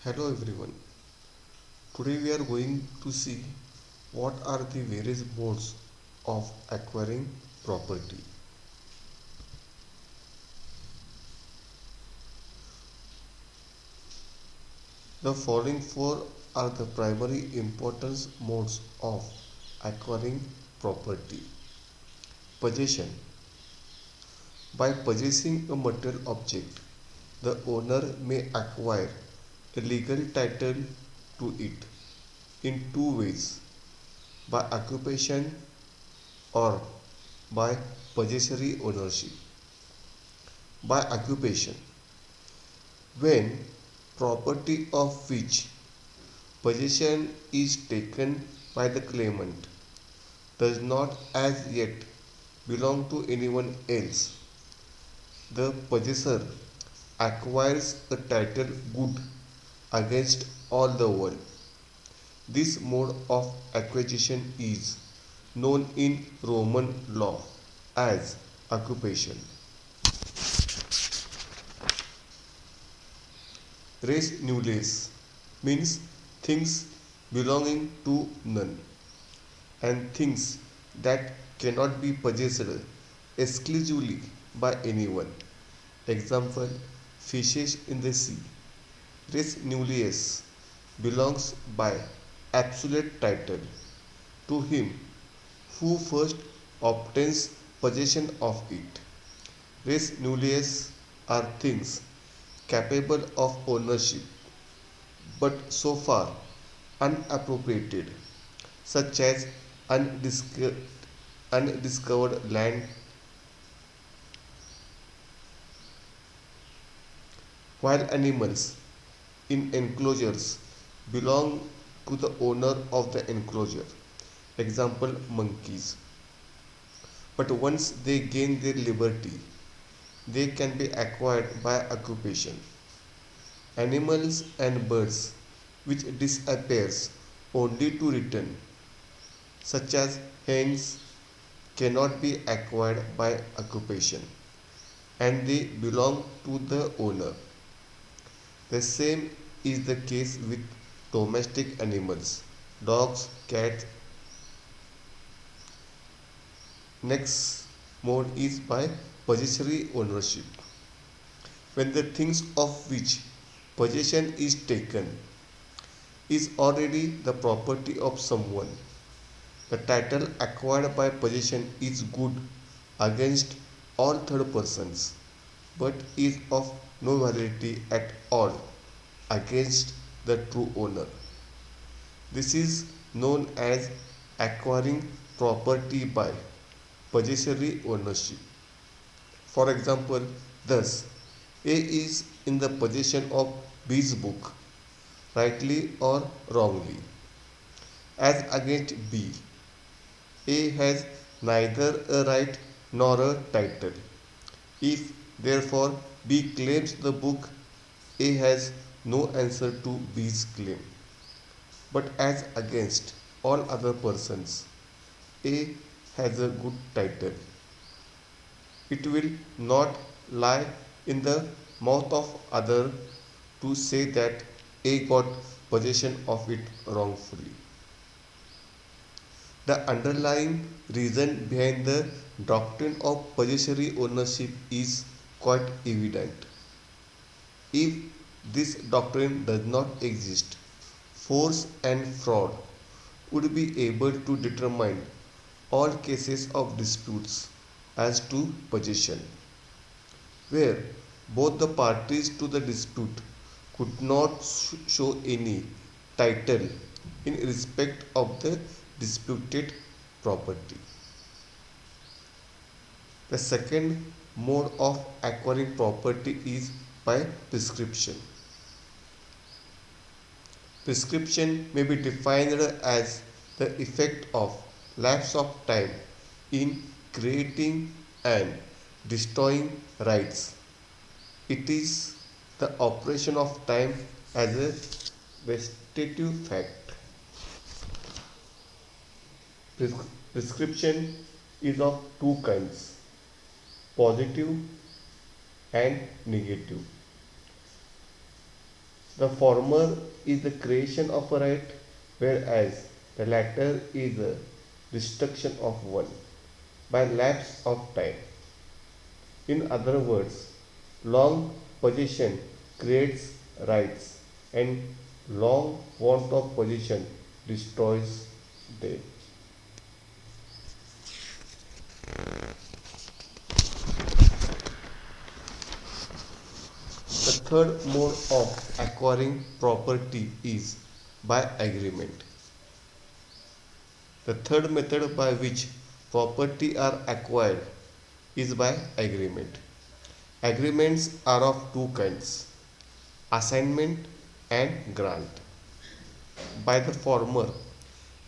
Hello everyone. Today we are going to see what are the various modes of acquiring property. The following four are the primary importance modes of acquiring property. Possession. By possessing a material object, the owner may acquire a legal title to it in two ways, by occupation or by possessory ownership. By occupation, when property of which possession is taken by the claimant does not as yet belong to anyone else, the possessor acquires a title good against all the world. This mode of acquisition is known in Roman law as occupation. Res nullius means things belonging to none, and things that cannot be possessed exclusively by anyone. Example, fishes in the sea. Res nullius belongs by absolute title to him who first obtains possession of it. Res nullius are things capable of ownership but so far unappropriated, such as undiscovered land, while animals in enclosures belong to the owner of the enclosure. Example, monkeys. But once they gain their liberty, they can be acquired by occupation. Animals and birds which disappears only to return, such as hens, cannot be acquired by occupation and they belong to the owner. The same is the case with domestic animals, dogs, cats. Next mode is by possessory ownership. When the things of which possession is taken is already the property of someone, the title acquired by possession is good against all third persons, but is of no validity at all against the true owner. This is known as acquiring property by possessory ownership. For example, thus A is in the possession of B's book, rightly or wrongly. As against B, A has neither a right nor a title. If therefore B claims the book, A has no answer to B's claim. But as against all other persons, A has a good title. It will not lie in the mouth of other to say that A got possession of it wrongfully. The underlying reason behind the doctrine of possessory ownership is quite evident. If this doctrine does not exist, force and fraud would be able to determine all cases of disputes as to possession, where both the parties to the dispute could not show any title in respect of the disputed property. The second mode of acquiring property is by prescription. Prescription may be defined as the effect of lapse of time in creating and destroying rights. It is the operation of time as a vestitive fact. Prescription is of two kinds, positive and negative. The former is the creation of a right, whereas the latter is the destruction of one by lapse of time. In other words, long possession creates rights and long want of possession destroys them. The third mode of acquiring property is by agreement. The third method by which property are acquired is by agreement. Agreements are of two kinds, assignment and grant. By the former,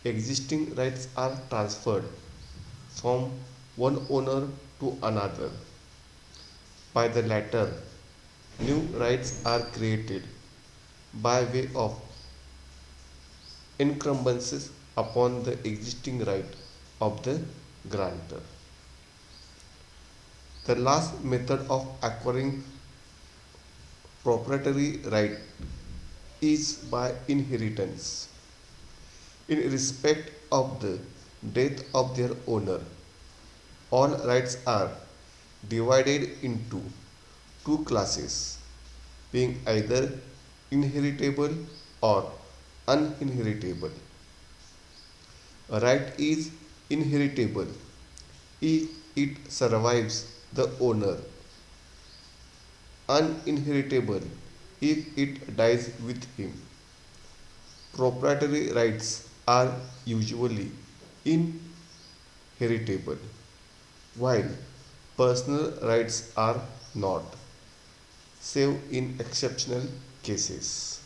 existing rights are transferred from one owner to another. By the latter, new rights are created by way of encumbrances upon the existing right of the grantor. The last method of acquiring proprietary right is by inheritance. In respect of the death of their owner, all rights are divided into two classes, being either inheritable or uninheritable. A right is inheritable if it survives the owner, uninheritable if it dies with him. Proprietary rights are usually inheritable, while personal rights are not, save in exceptional cases.